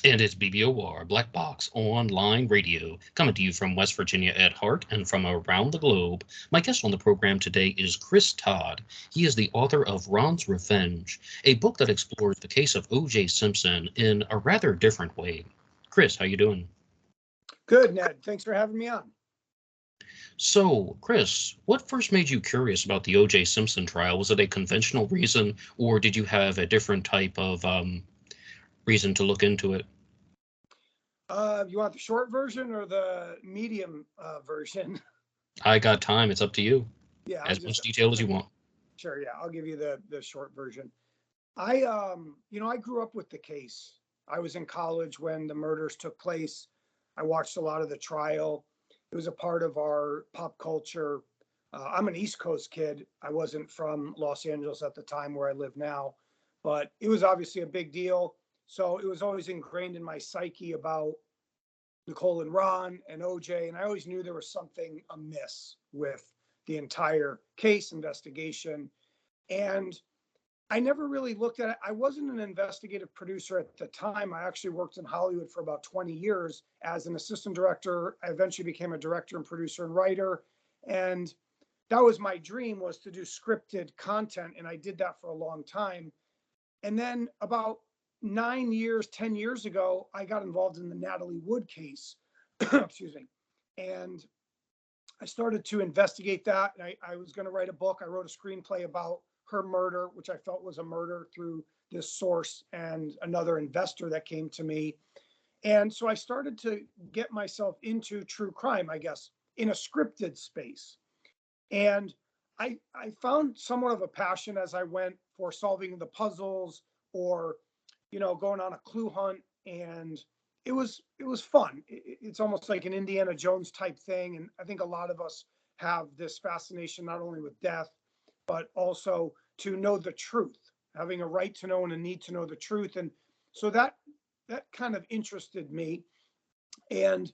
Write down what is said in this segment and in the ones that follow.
And it's BBOR, Black Box Online Radio, coming to you from West Virginia at heart and from around the globe. My guest on the program today is Todd. He is the author of Ron's Revenge, a book that explores the case of O.J. Simpson in a rather different way. Chris, how you doing? Good, Ned. Thanks for having me on. So, Chris, what first made you curious about the O.J. Simpson trial? Was it a conventional reason, or did you have a different type of reason to look into it? You want the short version or the medium version? I got time. It's up to you. Yeah, As much detail as you want. Sure. Yeah, I'll give you the short version. I grew up with the case. I was in college when the murders took place. I watched a lot of the trial. It was a part of our pop culture. I'm an East Coast kid. I wasn't from Los Angeles at the time where I live now, but it was obviously a big deal. So it was always ingrained in my psyche about Nicole and Ron and OJ. And I always knew there was something amiss with the entire case investigation. And I never really looked at it. I wasn't an investigative producer at the time. I actually worked in Hollywood for about 20 years as an assistant director. I eventually became a director and producer and writer. And that was my dream, was to do scripted content. And I did that for a long time. And then about 10 years ago, I got involved in the Natalie Wood case. Excuse me. And I started to investigate that. And I was going to write a book. I wrote a screenplay about her murder, which I felt was a murder through this source and another investor that came to me. And so I started to get myself into true crime, I guess, in a scripted space. And I found somewhat of a passion as I went for solving the puzzles or, going on a clue hunt. And it was fun. It's almost like an Indiana Jones type thing. And I think a lot of us have this fascination, not only with death, but also to know the truth, having a right to know and a need to know the truth. And so that kind of interested me. And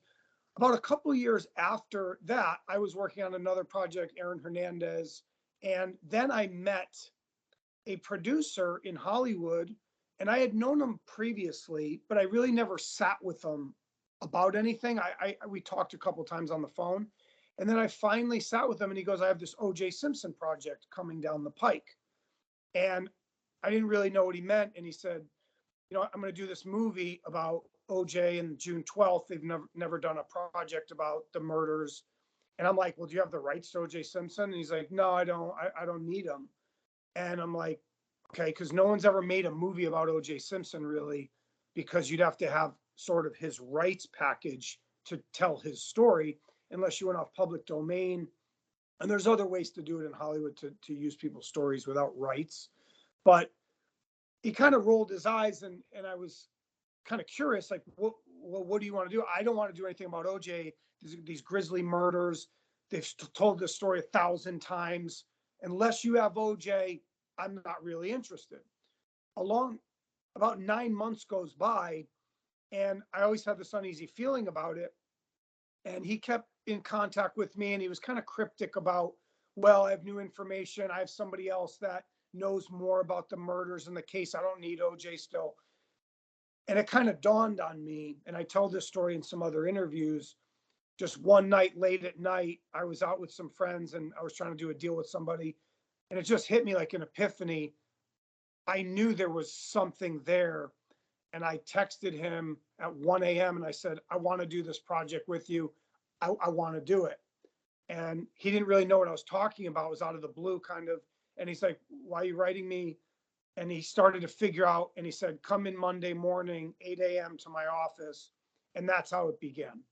about a couple of years after that, I was working on another project, Aaron Hernandez. And then I met a producer in Hollywood, and I had known him previously, but I really never sat with him about anything. We talked a couple of times on the phone. And then I finally sat with him and he goes, I have this O.J. Simpson project coming down the pike. And I didn't really know what he meant. And he said, I'm going to do this movie about O.J. and June 12th. They've never done a project about the murders. And I'm like, well, do you have the rights to O.J. Simpson? And he's like, no, I don't. I don't need them. And I'm like, okay, because no one's ever made a movie about O.J. Simpson, really, because you'd have to have sort of his rights package to tell his story, unless you went off public domain. And there's other ways to do it in Hollywood to use people's stories without rights. But he kind of rolled his eyes, and I was kind of curious, like, what do you want to do? I don't want to do anything about OJ, these grisly murders. They've told this story 1,000 times. Unless you have OJ, I'm not really interested. About 9 months goes by, and I always had this uneasy feeling about it. And he kept in contact with me, and he was kind of cryptic about, well, I have new information. I have somebody else that knows more about the murders in the case. I don't need OJ still. And it kind of dawned on me, and I tell this story in some other interviews. Just one night, late at night, I was out with some friends, and I was trying to do a deal with somebody, and it just hit me like an epiphany. I knew there was something there. And I texted him at 1 a.m. and I said, I want to do this project with you. I want to do it. And he didn't really know what I was talking about. It was out of the blue, kind of. And he's like, why are you writing me? And he started to figure out, and he said, come in Monday morning, 8 a.m. to my office. And that's how it began.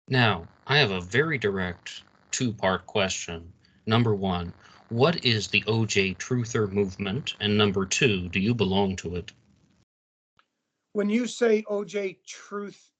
Now, I have a very direct two-part question. Number one, what is the OJ Truther movement? And number two, do you belong to it? When you say OJ Truth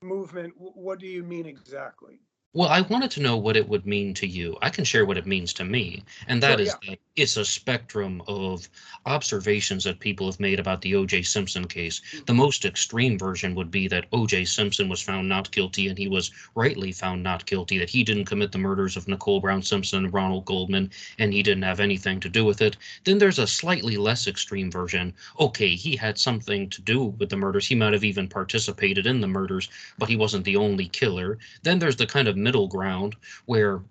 movement, what do you mean exactly? Well, I wanted to know what it would mean to you. I can share what it means to me, and that is that it's a spectrum of observations that people have made about the O.J. Simpson case. The most extreme version would be that O.J. Simpson was found not guilty, and he was rightly found not guilty, that he didn't commit the murders of Nicole Brown Simpson and Ronald Goldman, and he didn't have anything to do with it. Then there's a slightly less extreme version. Okay, he had something to do with the murders. He might have even participated in the murders, but he wasn't the only killer. Then there's the kind of middle ground where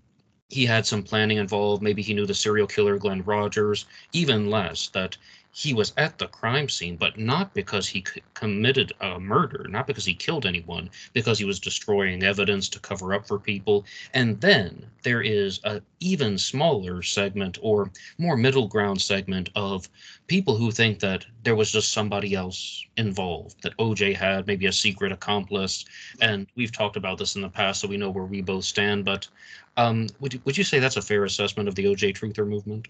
he had some planning involved. Maybe he knew the serial killer, Glenn Rogers, even less, that he was at the crime scene, but not because he committed a murder, not because he killed anyone, because he was destroying evidence to cover up for people. And then there is a even smaller segment, or more middle ground segment, of people who think that there was just somebody else involved, that OJ had maybe a secret accomplice. And we've talked about this in the past, so we know where we both stand. But would you say that's a fair assessment of the OJ truther movement?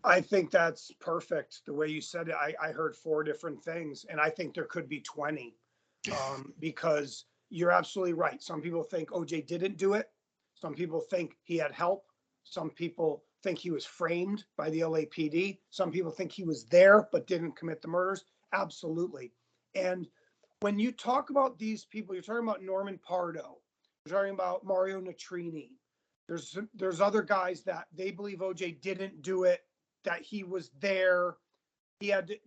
I think that's perfect. The way you said it, I heard 4 different things, and I think there could be 20, because you're absolutely right. Some people think OJ didn't do it. Some people think he had help. Some people think he was framed by the LAPD. Some people think he was there but didn't commit the murders. Absolutely. And when you talk about these people, you're talking about Norman Pardo. You're talking about Mario Natrini. There's other guys that they believe OJ didn't do it, that he was there.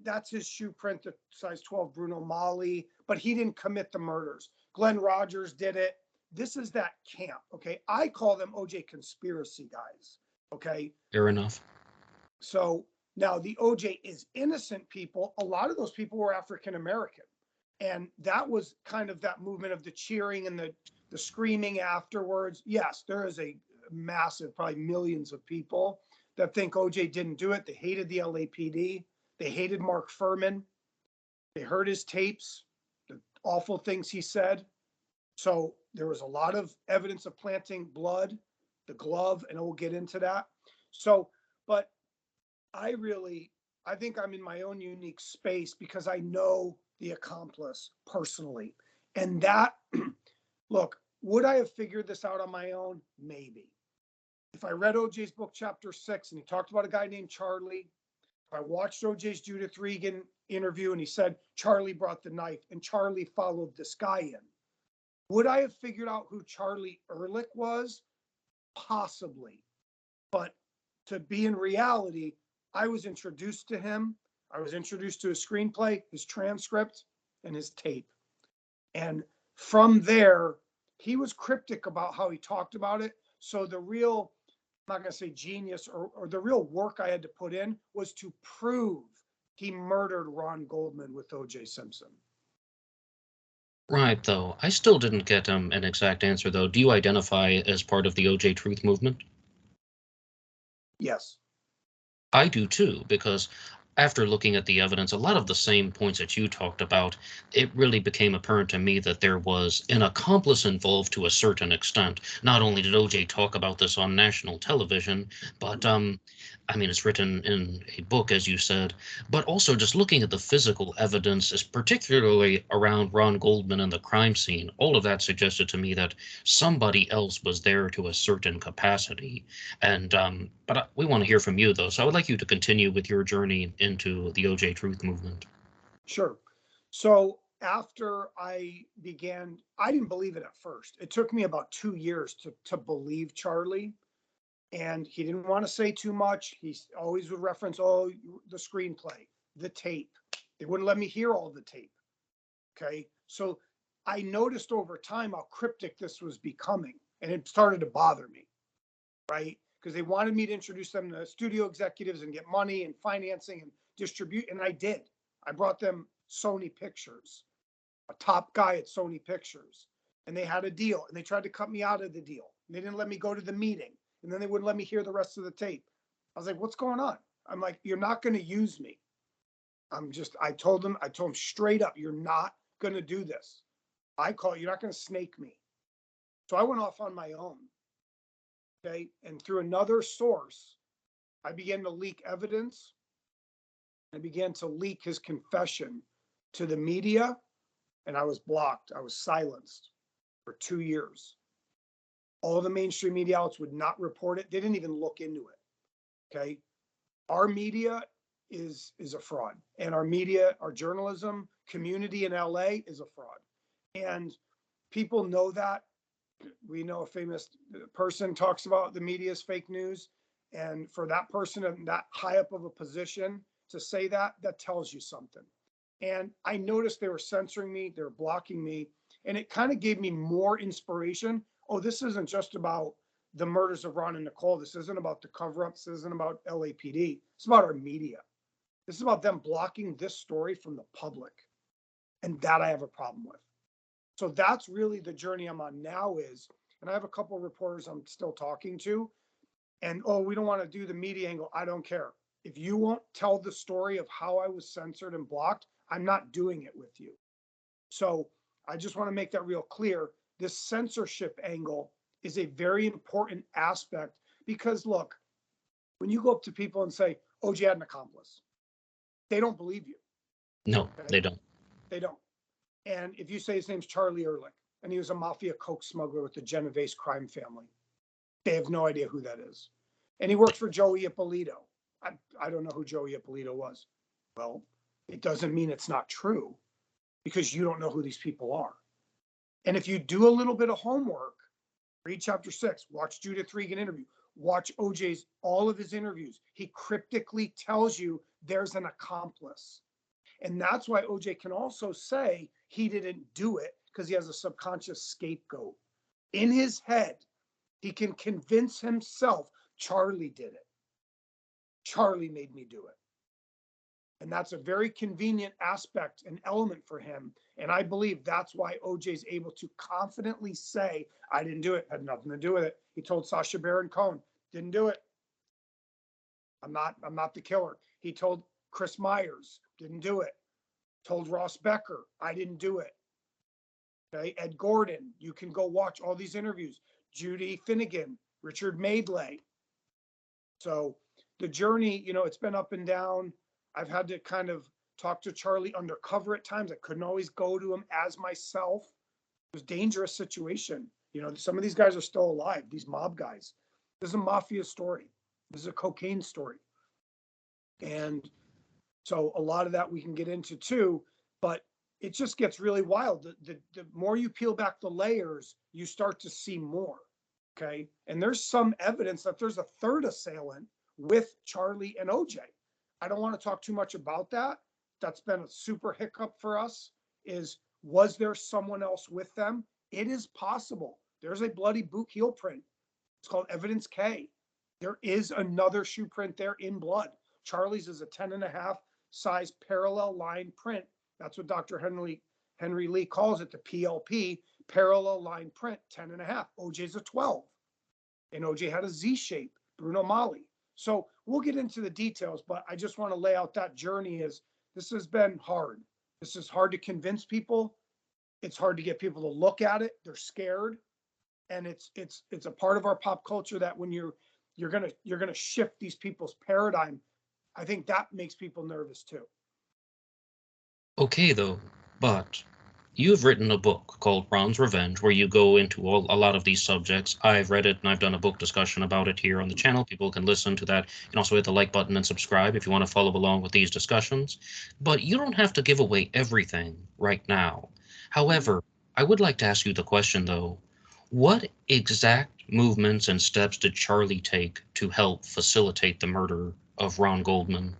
That's his shoe print, the size 12 Bruno Mali, but he didn't commit the murders. Glenn Rogers did it. This is that camp. Okay. I call them OJ conspiracy guys. Okay. Fair enough. So now the OJ is innocent people. A lot of those people were African American. And that was kind of that movement of the cheering and the screaming afterwards. Yes, there is a massive, probably millions of people that think OJ didn't do it. They hated the LAPD. They hated Mark Furman. They heard his tapes, the awful things he said. So there was a lot of evidence of planting blood, the glove, and we'll get into that. So, but I think I'm in my own unique space because I know the accomplice personally. And that, look, would I have figured this out on my own? Maybe. If I read OJ's book, chapter 6, and he talked about a guy named Charlie, if I watched OJ's Judith Regan interview and he said Charlie brought the knife and Charlie followed this guy in, would I have figured out who Charlie Ehrlich was? Possibly. But to be in reality, I was introduced to him. I was introduced to his screenplay, his transcript, and his tape. And from there, he was cryptic about how he talked about it. So the real, I'm not going to say genius, or the real work I had to put in was to prove he murdered Ron Goldman with O.J. Simpson. Right, though. I still didn't get an exact answer, though. Do you identify as part of the OJ Truth movement? Yes. I do too, because after looking at the evidence, a lot of the same points that you talked about, it really became apparent to me that there was an accomplice involved to a certain extent. Not only did OJ talk about this on national television, but I mean, it's written in a book, as you said, but also just looking at the physical evidence, is particularly around Ron Goldman and the crime scene, all of that suggested to me that somebody else was there to a certain capacity. And but we want to hear from you, though, so I would like you to continue with your journey into the OJ Truth movement. Sure. So after I didn't believe it at first. It took me about 2 years to believe Charlie. And he didn't want to say too much. He always would reference, oh, the screenplay, the tape. They wouldn't let me hear all the tape. Okay. So I noticed over time how cryptic this was becoming, and it started to bother me, right? Because they wanted me to introduce them to studio executives and get money and financing and distribute. And I did. I brought them Sony Pictures, a top guy at Sony Pictures. And they had a deal, and they tried to cut me out of the deal. And they didn't let me go to the meeting. And then they wouldn't let me hear the rest of the tape. I was like, what's going on? I'm like, you're not going to use me. I told them straight up, you're not going to do this. You're not going to snake me. So I went off on my own. Okay. And through another source, I began to leak evidence. I began to leak his confession to the media, and I was blocked. I was silenced for 2 years. All the mainstream media outlets would not report it. They didn't even look into it. Okay. Our media is a fraud, and our media, our journalism community in LA is a fraud, and people know that. We know a famous person talks about the media is fake news, and for that person in that high up of a position to say that, that tells you something. And I noticed they were censoring me, they were blocking me, and it kind of gave me more inspiration. Oh, this isn't just about the murders of Ron and Nicole. This isn't about the cover-ups. This isn't about LAPD. It's about our media. This is about them blocking this story from the public, and that I have a problem with. So that's really the journey I'm on now is, and I have a couple of reporters I'm still talking to, and oh, we don't want to do the media angle. I don't care. If you won't tell the story of how I was censored and blocked, I'm not doing it with you. So I just want to make that real clear. This censorship angle is a very important aspect because look, when you go up to people and say, OJ had an accomplice, they don't believe you. No, Okay? they don't. They don't. And if you say his name's Charlie Ehrlich and he was a mafia coke smuggler with the Genovese crime family, they have no idea who that is. And he worked for Joey Ippolito. I don't know who Joey Ippolito was. Well, it doesn't mean it's not true because you don't know who these people are. And if you do a little bit of homework, read chapter 6, watch Judith Regan interview, watch OJ's, all of his interviews. He cryptically tells you there's an accomplice. And that's why OJ can also say he didn't do it because he has a subconscious scapegoat. In his head, he can convince himself Charlie did it. Charlie made me do it. And that's a very convenient aspect and element for him. And I believe that's why OJ is able to confidently say, I didn't do it, had nothing to do with it. He told Sacha Baron Cohen, didn't do it. I'm not the killer. He told Chris Myers, didn't do it. Told Ross Becker, I didn't do it. Okay, Ed Gordon, you can go watch all these interviews. Judy Finnegan, Richard Madeley. So the journey, it's been up and down. I've had to kind of talk to Charlie undercover at times. I couldn't always go to him as myself. It was a dangerous situation. Some of these guys are still alive, these mob guys. This is a mafia story. This is a cocaine story. And so a lot of that we can get into too, but it just gets really wild. The more you peel back the layers, you start to see more. Okay. And there's some evidence that there's a third assailant with Charlie and OJ. I don't want to talk too much about that. That's been a super hiccup for us was there someone else with them? It is possible. There's a bloody boot heel print. It's called evidence K. There is another shoe print there in blood. Charlie's is a 10.5 size parallel line print. That's what Dr. Henry Lee calls it, the PLP, parallel line print, 10.5. OJ's a 12. And OJ had a Z shape, Bruno Mali. So we'll get into the details, but I just want to lay out that journey as this has been hard. This is hard to convince people. It's hard to get people to look at it. They're scared. And it's a part of our pop culture that when you're gonna shift these people's paradigm, I think that makes people nervous too. Okay, though, but you've written a book called Ron's Revenge where you go into a lot of these subjects. I've read it and I've done a book discussion about it here on the channel. People can listen to that. You can also hit the like button and subscribe if you want to follow along with these discussions. But you don't have to give away everything right now. However, I would like to ask you the question, though. What exact movements and steps did Charlie take to help facilitate the murder of Ron Goldman?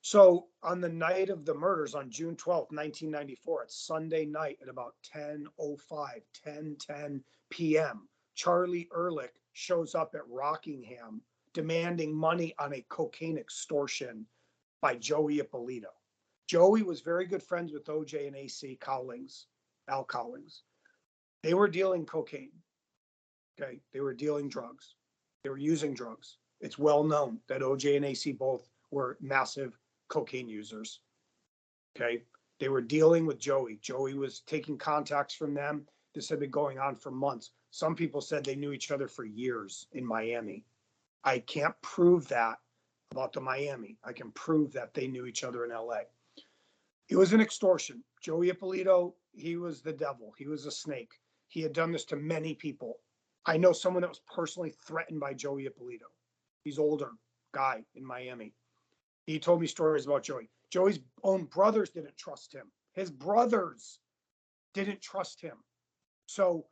So on the night of the murders on June 12th, 1994, it's Sunday night at about 10:10 p.m., Charlie Ehrlich shows up at Rockingham demanding money on a cocaine extortion by Joey Ippolito. Joey was very good friends with OJ and AC Cowlings, Al Cowlings. They were dealing cocaine. Okay. They were dealing drugs. They were using drugs. It's well known that OJ and AC both were massive cocaine users. Okay. They were dealing with Joey. Joey was taking contacts from them. This had been going on for months. Some people said they knew each other for years in Miami. I can't prove that about the Miami. I can prove that they knew each other in LA. It was an extortion. Joey Ippolito, he was the devil. He was a snake. He had done this to many people. I know someone that was personally threatened by Joey Ippolito. He's older, guy in Miami. He told me stories about Joey. Joey's own brothers didn't trust him. His brothers didn't trust him. So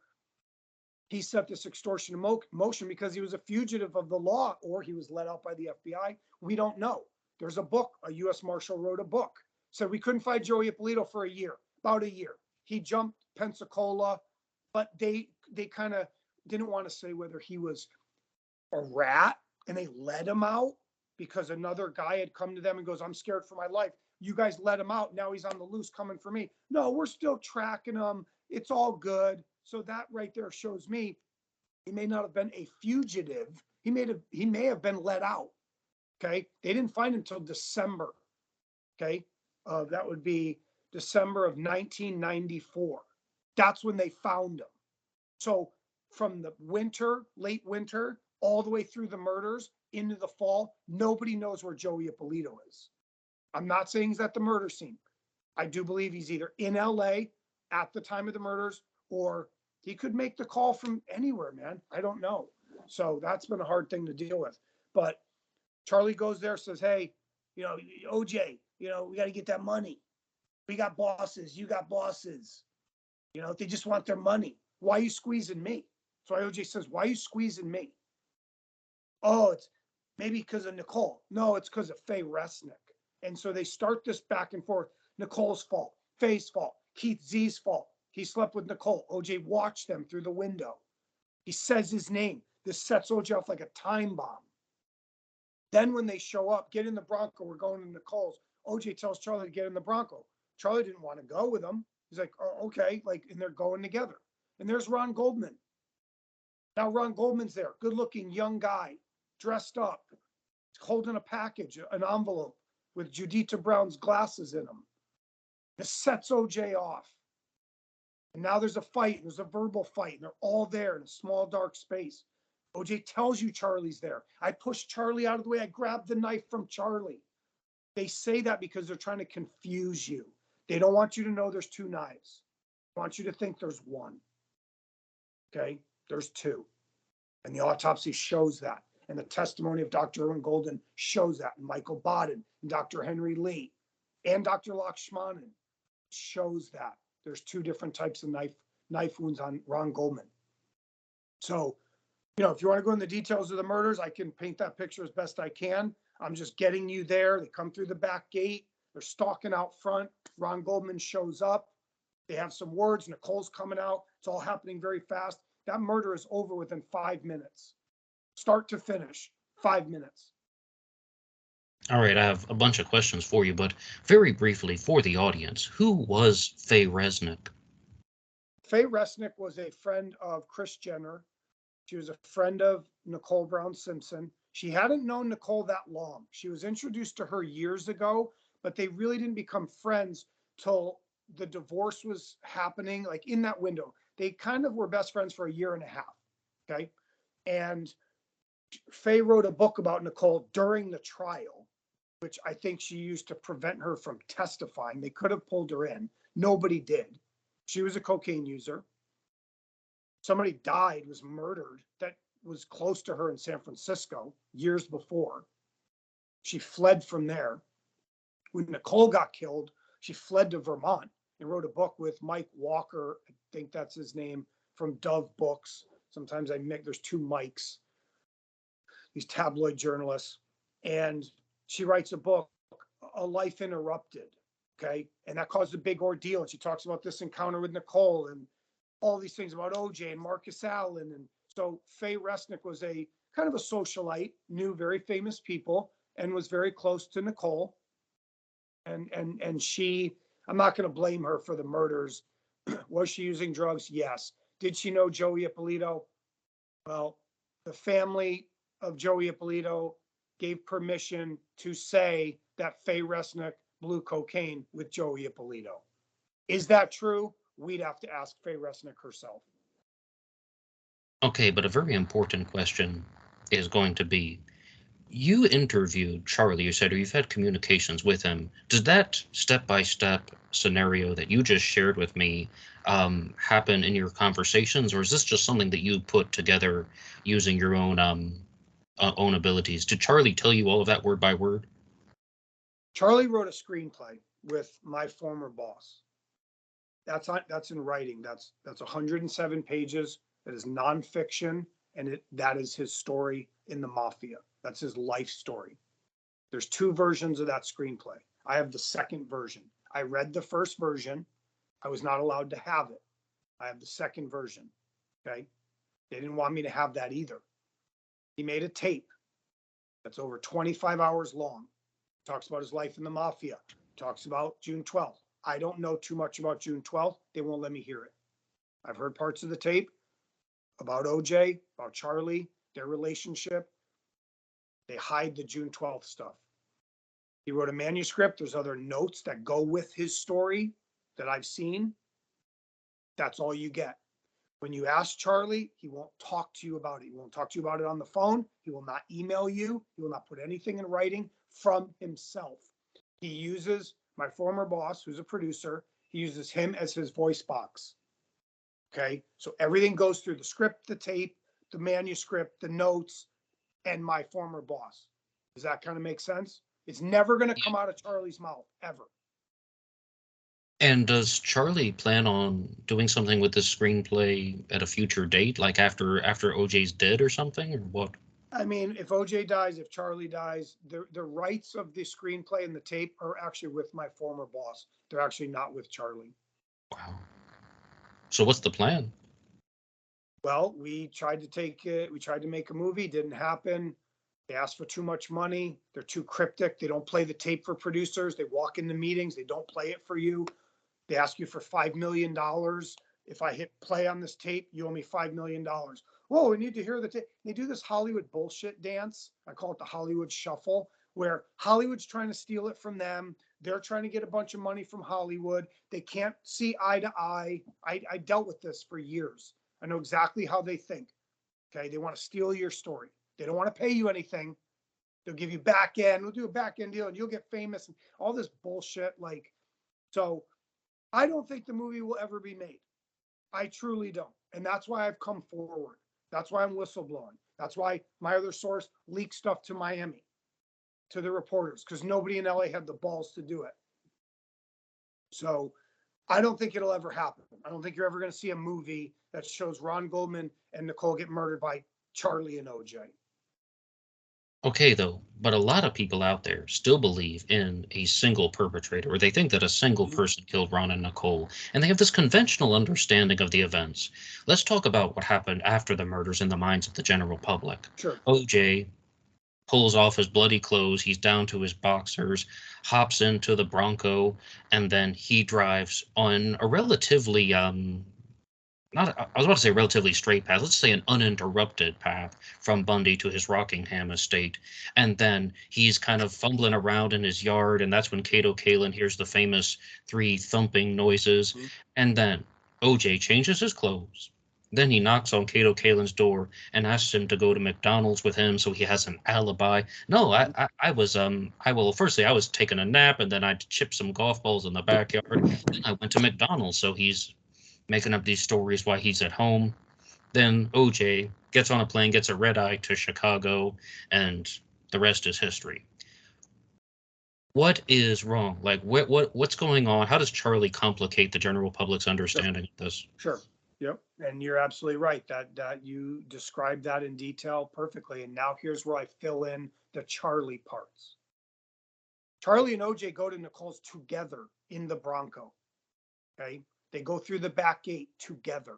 he set this extortion in motion because he was a fugitive of the law, or he was let out by the FBI. We don't know. There's a book, a U.S. Marshal wrote a book. Said we couldn't find Joey Ippolito for a year, about a year. He jumped Pensacola, but they kind of didn't want to say whether he was a rat and they let him out because another guy had come to them and goes, I'm scared for my life. You guys let him out. Now he's on the loose coming for me. No, we're still tracking him. It's all good. So that right there shows me he may not have been a fugitive. He may have been let out. Okay. They didn't find him until December. Okay. That would be December of 1994. That's when they found him. So from the winter, late winter, all the way through the murders into the fall, nobody knows where Joey Ippolito is. I'm not saying he's at the murder scene. I do believe he's either in LA at the time of the murders, or he could make the call from anywhere, man. I don't know. So that's been a hard thing to deal with. But Charlie goes there, says, hey, OJ, we got to get that money. We got bosses. You got bosses. They just want their money. Why are you squeezing me? So OJ says, why are you squeezing me? Oh, it's maybe because of Nicole. No, it's because of Faye Resnick. And so they start this back and forth. Nicole's fault, Faye's fault, Keith Z's fault. He slept with Nicole. OJ watched them through the window. He says his name. This sets OJ off like a time bomb. Then when they show up, get in the Bronco, we're going to Nicole's. OJ tells Charlie to get in the Bronco. Charlie didn't want to go with him. He's like, oh, okay, and they're going together. And there's Ron Goldman. Now Ron Goldman's there, good-looking young guy, dressed up, holding a package, an envelope with Judita Brown's glasses in him. This sets OJ off. And now there's a fight, and there's a verbal fight, and they're all there in a small, dark space. OJ tells you Charlie's there. I pushed Charlie out of the way. I grabbed the knife from Charlie. They say that because they're trying to confuse you. They don't want you to know there's two knives. They want you to think there's one. Okay? There's two. And the autopsy shows that. And the testimony of Dr. Erwin Golden shows that. And Michael Baden and Dr. Henry Lee and Dr. Lakshmanan shows that. There's two different types of knife wounds on Ron Goldman. So, if you want to go in the details of the murders, I can paint that picture as best I can. I'm just getting you there. They come through the back gate. They're stalking out front. Ron Goldman shows up. They have some words. Nicole's coming out. It's all happening very fast. That murder is over within 5 minutes. Start to finish, 5 minutes. All right, I have a bunch of questions for you, but very briefly for the audience, who was Faye Resnick? Faye Resnick was a friend of Kris Jenner. She was a friend of Nicole Brown Simpson. She hadn't known Nicole that long. She was introduced to her years ago, but they really didn't become friends till the divorce was happening, like in that window. They kind of were best friends for a year and a half, okay? And Faye wrote a book about Nicole during the trial, which I think she used to prevent her from testifying. They could have pulled her in. Nobody did. She was a cocaine user. Somebody died, was murdered, that was close to her in San Francisco years before. She fled from there. When Nicole got killed, she fled to Vermont and wrote a book with Mike Walker, I think that's his name, from Dove Books. Sometimes there's two Mikes, these tabloid journalists. And she writes a book, A Life Interrupted, okay? And that caused a big ordeal. And she talks about this encounter with Nicole and all these things about OJ and Marcus Allen. And so Faye Resnick was a kind of a socialite, knew very famous people, and was very close to Nicole. And she, I'm not going to blame her for the murders. Was she using drugs? Yes. Did she know Joey Ippolito? Well, the family of Joey Ippolito gave permission to say that Faye Resnick blew cocaine with Joey Ippolito. Is that true? We'd have to ask Faye Resnick herself. Okay, but a very important question is going to be, you interviewed Charlie, you said, or you've had communications with him. Does that step-by-step scenario that you just shared with me happen in your conversations, or is this just something that you put together using your own own abilities. Did Charlie tell you all of that word by word? Charlie wrote a screenplay with my former boss. That's in writing. That's 107 pages. That is nonfiction, and that is his story in the mafia. That's his life story. There's two versions of that screenplay. I have the second version. I read the first version. I was not allowed to have it. I have the second version. Okay. They didn't want me to have that either. He made a tape that's over 25 hours long. Talks about his life in the mafia. Talks about June 12th. I don't know too much about June 12th. They won't let me hear it. I've heard parts of the tape about OJ, about Charlie, their relationship. They hide the June 12th stuff. He wrote a manuscript. There's other notes that go with his story that I've seen. That's all you get. When you ask Charlie, he won't talk to you about it. He won't talk to you about it on the phone. He will not email you. He will not put anything in writing from himself. He uses my former boss, who's a producer. He uses him as his voice box. Okay. So everything goes through the script, the tape, the manuscript, the notes, and my former boss. Does that kind of make sense? It's never going to come out of Charlie's mouth, ever. And does Charlie plan on doing something with this screenplay at a future date, like after OJ's dead or something, or what? I mean, if OJ dies, if Charlie dies, the rights of the screenplay and the tape are actually with my former boss. They're actually not with Charlie. Wow. So what's the plan? Well, we tried to take it. We tried to make a movie. Didn't happen. They asked for too much money. They're too cryptic. They don't play the tape for producers. They walk into meetings. They don't play it for you. They ask you for $5 million. If I hit play on this tape, you owe me $5 million. Whoa, we need to hear the tape. They do this Hollywood bullshit dance. I call it the Hollywood shuffle, where Hollywood's trying to steal it from them. They're trying to get a bunch of money from Hollywood. They can't see eye to eye. I dealt with this for years. I know exactly how they think. Okay. They want to steal your story. They don't want to pay you anything. They'll give you back end. We'll do a back end deal and you'll get famous and all this bullshit. So I don't think the movie will ever be made. I truly don't. And that's why I've come forward. That's why I'm whistleblowing. That's why my other source leaked stuff to Miami, to the reporters, because nobody in LA had the balls to do it. So I don't think it'll ever happen. I don't think you're ever going to see a movie that shows Ron Goldman and Nicole get murdered by Charlie and OJ. Okay, though, but a lot of people out there still believe in a single perpetrator, or they think that a single person killed Ron and Nicole, and they have this conventional understanding of the events. Let's talk about what happened after the murders in the minds of the general public. Sure. OJ pulls off his bloody clothes, he's down to his boxers, hops into the Bronco, and then he drives on a relatively not I was about to say relatively straight path. Let's say an uninterrupted path from Bundy to his Rockingham estate, and then he's kind of fumbling around in his yard, and that's when Kato Kalin hears the famous 3 thumping noises, and then OJ changes his clothes. Then he knocks on Kato Kalin's door and asks him to go to McDonald's with him so he has an alibi. No, firstly I was taking a nap and then I chipped some golf balls in the backyard. Then I went to McDonald's, so he's making up these stories while he's at home. Then OJ gets on a plane, gets a red eye to Chicago, and the rest is history. What is wrong? Like, what's going on? How does Charlie complicate the general public's understanding of this? Sure. Yep. And you're absolutely right. That you described that in detail perfectly. And now here's where I fill in the Charlie parts. Charlie and OJ go to Nicole's together in the Bronco. Okay. They go through the back gate together.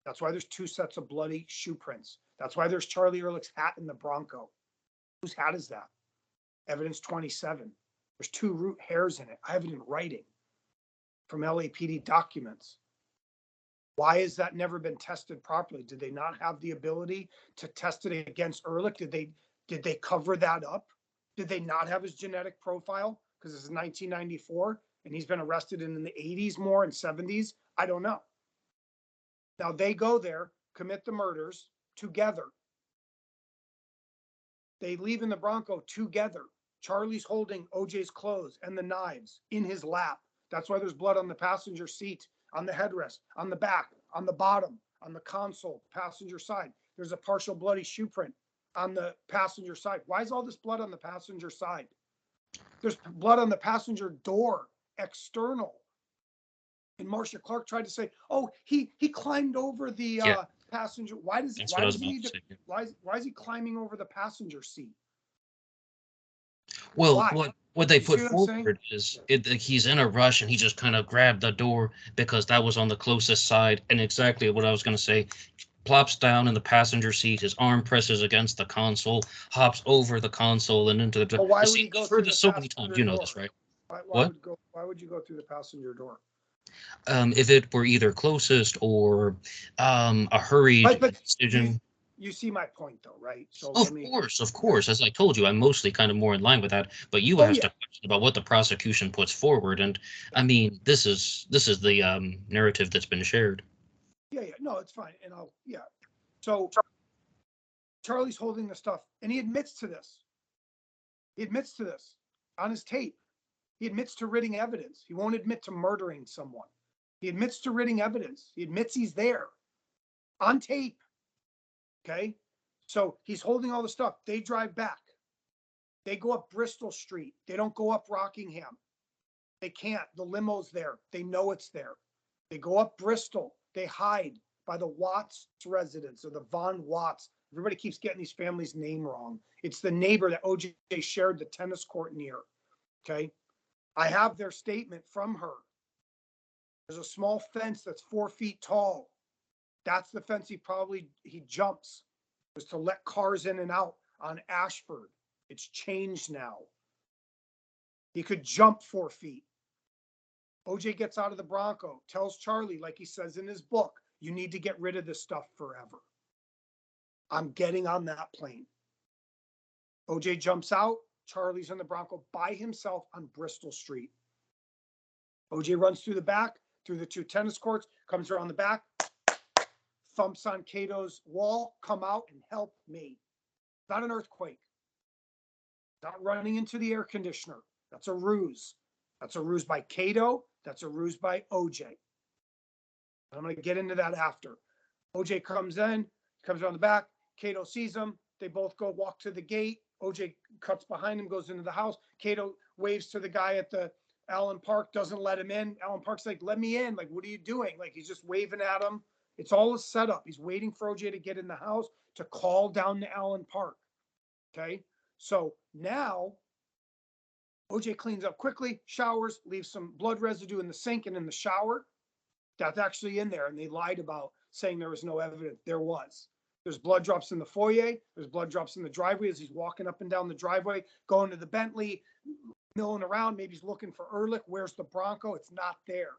That's why there's 2 sets of bloody shoe prints. That's why there's Charlie Ehrlich's hat in the Bronco. Whose hat is that? Evidence 27. There's 2 root hairs in it. I have it in writing from LAPD documents. Why has that never been tested properly? Did they not have the ability to test it against Ehrlich? Did they cover that up? Did they not have his genetic profile? Because this is 1994 and he's been arrested in the 80s more and 70s. I don't know. Now they go there, commit the murders together. They leave in the Bronco together. Charlie's holding OJ's clothes and the knives in his lap. That's why there's blood on the passenger seat, on the headrest, on the back, on the bottom, on the console, passenger side. There's a partial bloody shoe print on the passenger side. Why is all this blood on the passenger side? There's blood on the passenger door, external. And Marcia Clark tried to say, "Oh, he climbed over the passenger." Why does That's why what I was does he about need to to? say. Why is he climbing over the passenger seat? Well, Why? what they You see put what I'm saying? forward is he's in a rush and he just kind of grabbed the door because that was on the closest side. And exactly what I was going to say, plops down in the passenger seat, his arm presses against the console, hops over the console and into the. Well, You why would see, he go I've heard through the this so many times. passenger You know door? this, right? Why What? would go? Why would you go through the passenger door? If it were either closest or a But hurried you decision. you see my point though, right? So Of let me. course, of Yeah. course. As I told you, I'm mostly kind of more in line with that. But you Oh asked yeah. a question about what the prosecution puts forward, and I mean, this is the narrative that's been shared. Yeah. No, it's fine. And yeah. So Charlie's holding the stuff, and he admits to this. He admits to this on his tape. He admits to ridding evidence. He won't admit to murdering someone. He admits to ridding evidence. He admits he's there on tape. Okay. So he's holding all the stuff. They drive back. They go up Bristol Street. They don't go up Rockingham. They can't. The limo's there. They know it's there. They go up Bristol. They hide by the Watts residence or the Von Watts. Everybody keeps getting these families' name wrong. It's the neighbor that OJ shared the tennis court near. Okay. I have their statement from her. There's a small fence that's 4 feet tall. That's the fence he jumps, was to let cars in and out on Ashford. It's changed now. He could jump 4 feet. OJ gets out of the Bronco, tells Charlie, like he says in his book, you need to get rid of this stuff forever. I'm getting on that plane. OJ jumps out. Charlie's in the Bronco by himself on Bristol Street. OJ runs through the back, through the two tennis courts, comes around the back, thumps on Cato's wall, come out and help me. Not an earthquake. Not running into the air conditioner. That's a ruse. That's a ruse by Cato. That's a ruse by OJ. I'm going to get into that after. OJ comes in, comes around the back. Cato sees him. They both go walk to the gate. OJ cuts behind him, goes into the house. Cato waves to the guy at the Allen Park, doesn't let him in. Allen Park's like, let me in. Like, what are you doing? Like, he's just waving at him. It's all a setup. He's waiting for OJ to get in the house to call down to Allen Park. Okay. So now OJ cleans up quickly, showers, leaves some blood residue in the sink and in the shower. That's actually in there. And they lied about saying there was no evidence. There was. There's blood drops in the foyer. There's blood drops in the driveway as he's walking up and down the driveway, going to the Bentley, milling around. Maybe he's looking for Ehrlich. Where's the Bronco? It's not there.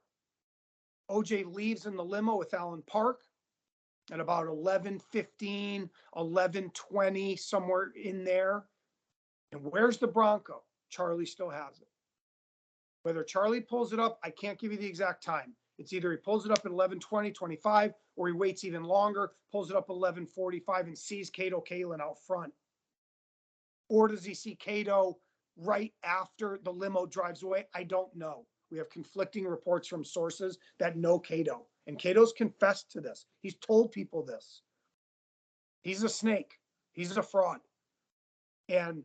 OJ leaves in the limo with Allen Park at about 11:15, 11:20, somewhere in there. And where's the Bronco? Charlie still has it. Whether Charlie pulls it up, I can't give you the exact time. It's either he pulls it up at 11:20, 25, or he waits even longer, pulls it up at 11:45 and sees Cato Kalin out front. Or does he see Cato right after the limo drives away? I don't know. We have conflicting reports from sources that know Cato. And Cato's confessed to this. He's told people this. He's a snake. He's a fraud. And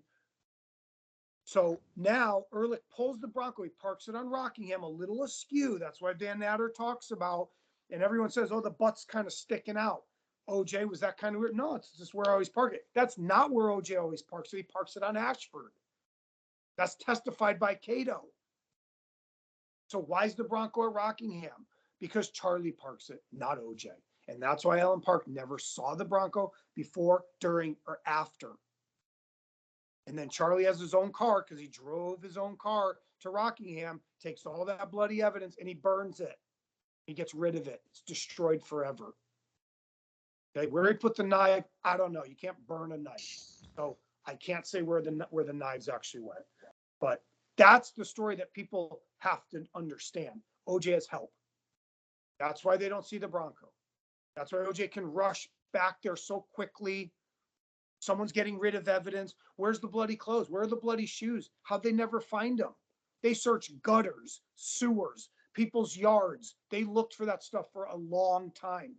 so now Ehrlich pulls the Bronco. He parks it on Rockingham, a little askew. That's why Dan Natter talks about, and everyone says, oh, the butt's kind of sticking out. OJ, was that kind of weird? No, it's just where I always park it. That's not where OJ always parks it. He parks it on Ashford. That's testified by Cato. So why is the Bronco at Rockingham? Because Charlie parks it, not OJ. And that's why Allen Park never saw the Bronco before, during, or after. And then Charlie has his own car because he drove his own car to Rockingham, takes all that bloody evidence, and he burns it. He gets rid of it. It's destroyed forever. Okay, where he put the knife, I don't know. You can't burn a knife. So I can't say where the knives actually went. But that's the story that people have to understand. OJ has help. That's why they don't see the Bronco. That's why OJ can rush back there so quickly. Someone's getting rid of evidence. Where's the bloody clothes? Where are the bloody shoes? How'd they never find them? They searched gutters, sewers, people's yards. They looked for that stuff for a long time.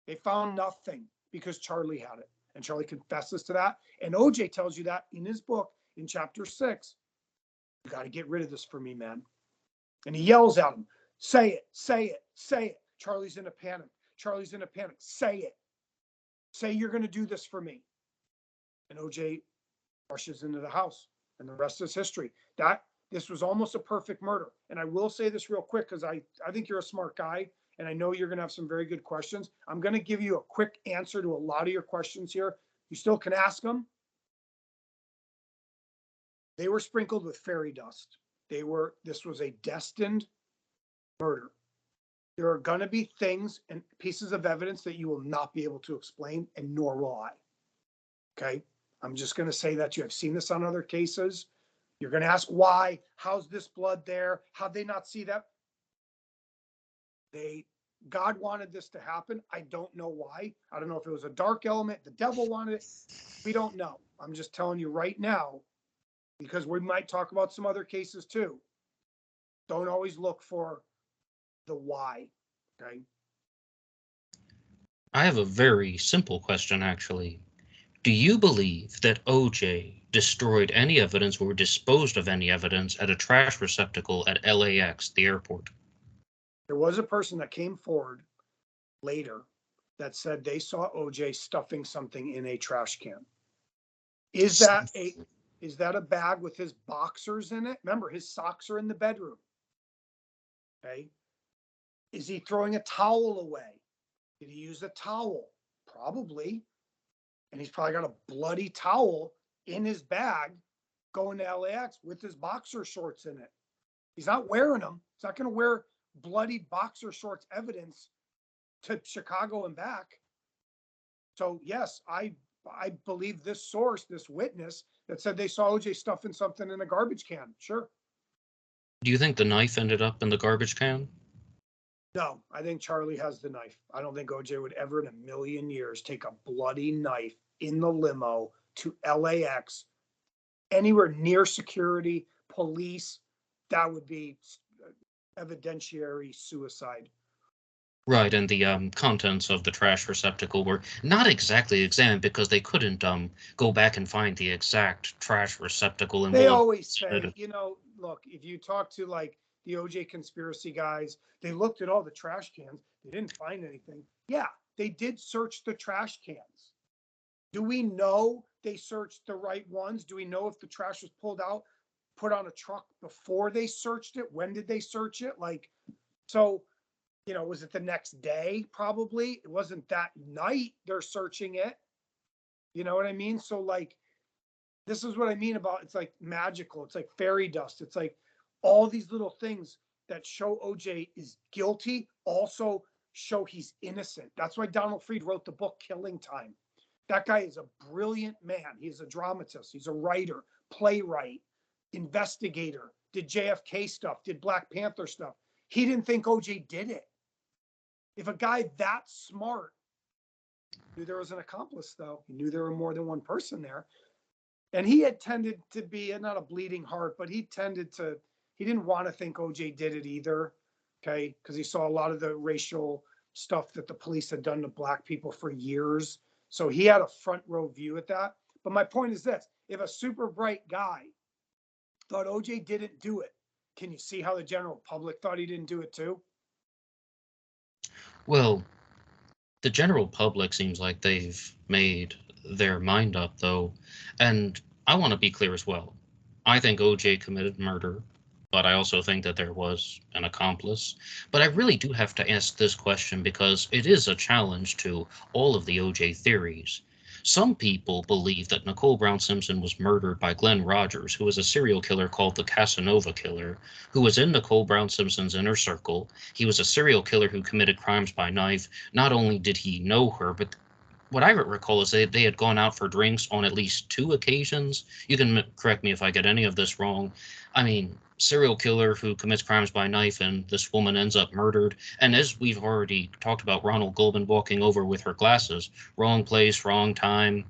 They found nothing because Charlie had it. And Charlie confesses to that. And OJ tells you that in his book in chapter 6. You got to get rid of this for me, man. And he yells at him, say it, say it, say it. Charlie's in a panic. Charlie's in a panic. Say it. Say you're going to do this for me. And OJ rushes into the house, and the rest is history. This was almost a perfect murder. And I will say this real quick, because I think you're a smart guy, and I know you're going to have some very good questions. I'm going to give you a quick answer to a lot of your questions here. You still can ask them. They were sprinkled with fairy dust. This was a destined murder. There are going to be things and pieces of evidence that you will not be able to explain, and nor will I. Okay? I'm just going to say that I've seen this on other cases. You're going to ask why, how's this blood there? How'd they not see that? God wanted this to happen. I don't know why. I don't know if it was a dark element. The devil wanted it. We don't know. I'm just telling you right now, because we might talk about some other cases too. Don't always look for the why. Okay. I have a very simple question, actually. Do you believe that OJ destroyed any evidence or disposed of any evidence at a trash receptacle at LAX, the airport? There was a person that came forward later that said they saw OJ stuffing something in a trash can. Is that a bag with his boxers in it? Remember, his socks are in the bedroom. Okay. Is he throwing a towel away? Did he use a towel? Probably. And he's probably got a bloody towel in his bag going to LAX with his boxer shorts in it. He's not wearing them. He's not going to wear bloodied boxer shorts evidence to Chicago and back. So yes, I believe this source, this witness that said they saw OJ stuffing something in a garbage can. Sure. Do you think the knife ended up in the garbage can? No, I think Charlie has the knife. I don't think OJ would ever in a million years take a bloody knife in the limo to LAX, anywhere near security, police. That would be evidentiary suicide. Right, and the contents of the trash receptacle were not exactly examined because they couldn't go back and find the exact trash receptacle. And they always say, look, if you talk to like the OJ conspiracy guys, they looked at all the trash cans. They didn't find anything. Yeah, they did search the trash cans. Do we know they searched the right ones? Do we know if the trash was pulled out, put on a truck before they searched it? When did they search it? Was it the next day? Probably. It wasn't that night they're searching it. You know what I mean? So this is what I mean about, it's like magical. It's like fairy dust. It's like all these little things that show OJ is guilty also show he's innocent. That's why Donald Freed wrote the book Killing Time. That guy is a brilliant man. He's a dramatist. He's a writer, playwright, investigator, did JFK stuff, did Black Panther stuff. He didn't think OJ did it. If a guy that smart knew there was an accomplice, though, he knew there were more than one person there. And he had tended to be, not a bleeding heart, but he didn't want to think OJ did it either, okay? Because he saw a lot of the racial stuff that the police had done to black people for years. So he had a front row view at that. But my point is this: if a super bright guy thought OJ didn't do it, can you see how the general public thought he didn't do it too? Well, the general public seems like they've made their mind up, though. And I want to be clear as well. I think OJ committed murder, but I also think that there was an accomplice. But I really do have to ask this question because it is a challenge to all of the OJ theories. Some people believe that Nicole Brown Simpson was murdered by Glenn Rogers, who was a serial killer called the Casanova Killer, who was in Nicole Brown Simpson's inner circle. He was a serial killer who committed crimes by knife. Not only did he know her, but what I recall is they had gone out for drinks on at least 2 occasions. You can correct me if I get any of this wrong. I mean, serial killer who commits crimes by knife, and this woman ends up murdered. And as we've already talked about, Ronald Goldman walking over with her glasses. Wrong place, wrong time.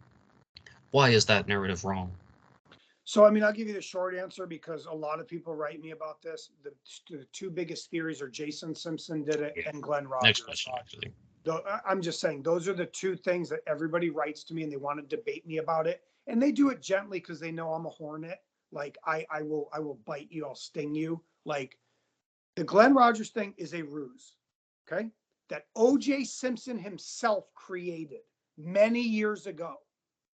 Why is that narrative wrong? So, I'll give you the short answer because a lot of people write me about this. The 2 biggest theories are Jason Simpson did it and Glenn Rogers. Next question, actually. I'm just saying, those are the two things that everybody writes to me and they want to debate me about it. And they do it gently because they know I'm a hornet. Like I will bite you, I'll sting you. Like the Glenn Rogers thing is a ruse, okay? That O.J. Simpson himself created many years ago.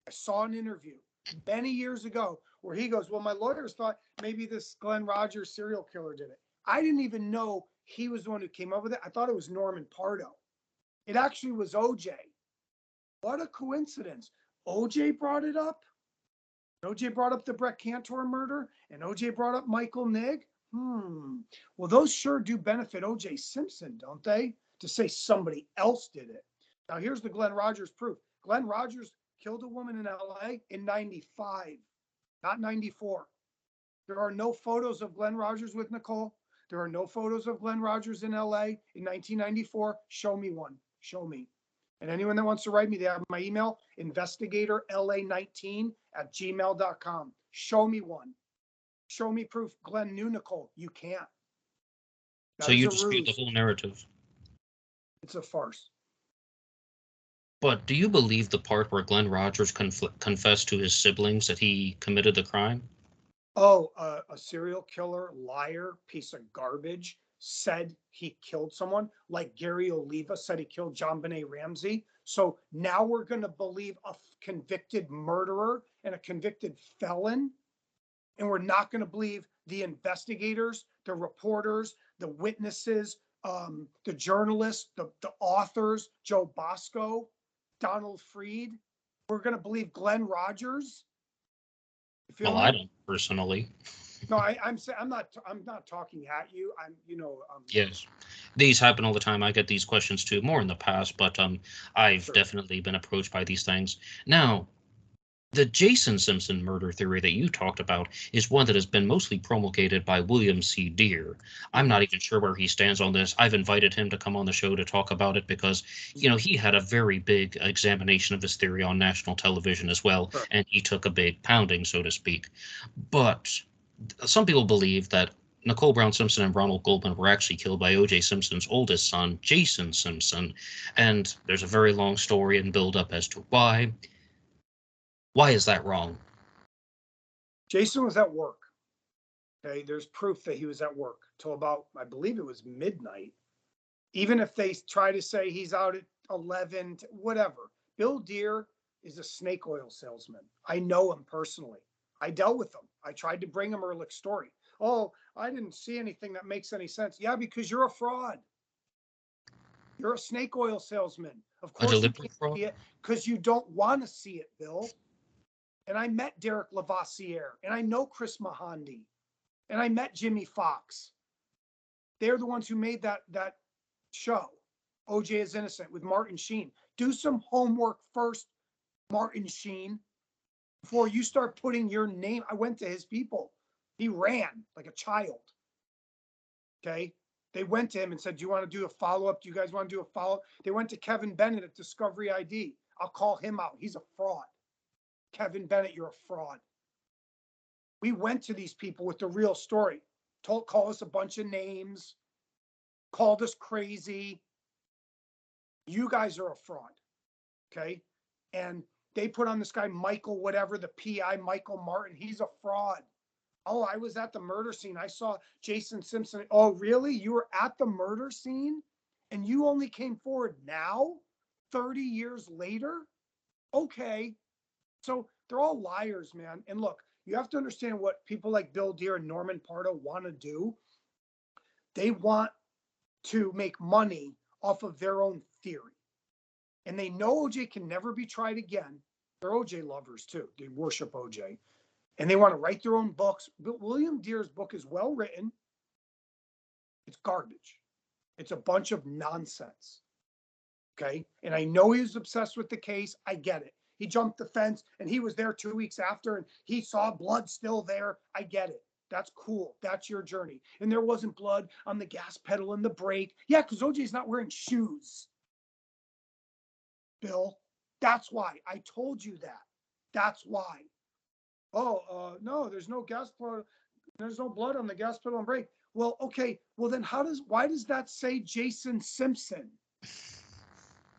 I saw an interview many years ago where he goes, well, my lawyers thought maybe this Glenn Rogers serial killer did it. I didn't even know he was the one who came up with it. I thought it was Norman Pardo. It actually was OJ. What a coincidence. OJ brought it up. OJ brought up the Brett Cantor murder, and OJ brought up Michael Nigg. Well, those sure do benefit OJ Simpson, don't they? To say somebody else did it. Now, here's the Glenn Rogers proof. Glenn Rogers killed a woman in LA in 95, not 94. There are no photos of Glenn Rogers with Nicole. There are no photos of Glenn Rogers in LA in 1994. Show me one. Show me. And anyone that wants to write me, they have my email, investigatorla19@gmail.com. Show me one. Show me proof Glenn knew Nicole. You can't. So you dispute the whole narrative. It's a farce. But do you believe the part where Glenn Rogers confessed to his siblings that he committed the crime? Oh, a serial killer, liar, piece of garbage said he killed someone, like Gary Oliva said he killed JonBenet Ramsey. So now we're going to believe a convicted murderer and a convicted felon, and we're not going to believe the investigators, the reporters, the witnesses, the journalists, the authors, Joe Bosco, Donald Freed. We're going to believe Glenn Rogers. Well, I don't personally. No, I'm not talking at you. Yes, these happen all the time. I get these questions too, more in the past, but I've Sure. definitely been approached by these things. Now, the Jason Simpson murder theory that you talked about is one that has been mostly promulgated by William C. Deere. I'm not even sure where he stands on this. I've invited him to come on the show to talk about it because, he had a very big examination of his theory on national television as well, Sure. and he took a big pounding, so to speak. But some people believe that Nicole Brown Simpson and Ronald Goldman were actually killed by O.J. Simpson's oldest son, Jason Simpson, and there's a very long story and build up as to why. Why is that wrong? Jason was at work. Okay, there's proof that he was at work till about, I believe it was midnight. Even if they try to say he's out at 11, whatever. Bill Deere is a snake oil salesman. I know him personally. I dealt with him. I tried to bring him Ehrlich's story. Oh, I didn't see anything that makes any sense. Yeah, because you're a fraud. You're a snake oil salesman. Of course you can't see it because you don't want to see it, Bill. And I met Derek Lavoisier, and I know Chris Mahandi, and I met Jimmy Fox. They're the ones who made that show, OJ is Innocent, with Martin Sheen. Do some homework first, Martin Sheen, before you start putting your name. I went to his people. He ran like a child. Okay? They went to him and said, do you want to do a follow-up? Do you guys want to do a follow-up? They went to Kevin Bennett at Discovery ID. I'll call him out. He's a fraud. Kevin Bennett, you're a fraud. We went to these people with the real story. Call us a bunch of names, called us crazy. You guys are a fraud, okay? And they put on this guy, Michael, whatever, the PI, Michael Martin. He's a fraud. Oh, I was at the murder scene. I saw Jason Simpson. Oh, really? You were at the murder scene? And you only came forward now, 30 years later? Okay. So they're all liars, man. And look, you have to understand what people like Bill Deere and Norman Pardo want to do. They want to make money off of their own theory. And they know OJ can never be tried again. They're OJ lovers too. They worship OJ. And they want to write their own books. But William Deere's book is well written. It's garbage. It's a bunch of nonsense. Okay. And I know he was obsessed with the case. I get it. He jumped the fence and he was there 2 weeks after and he saw blood still there. I get it. That's cool. That's your journey. And there wasn't blood on the gas pedal and the brake. Yeah, because OJ's not wearing shoes. Bill, that's why. I told you that. That's why. Oh, no, there's no gas pedal. There's no blood on the gas pedal and brake. Well, okay. Well, then why does that say Jason Simpson?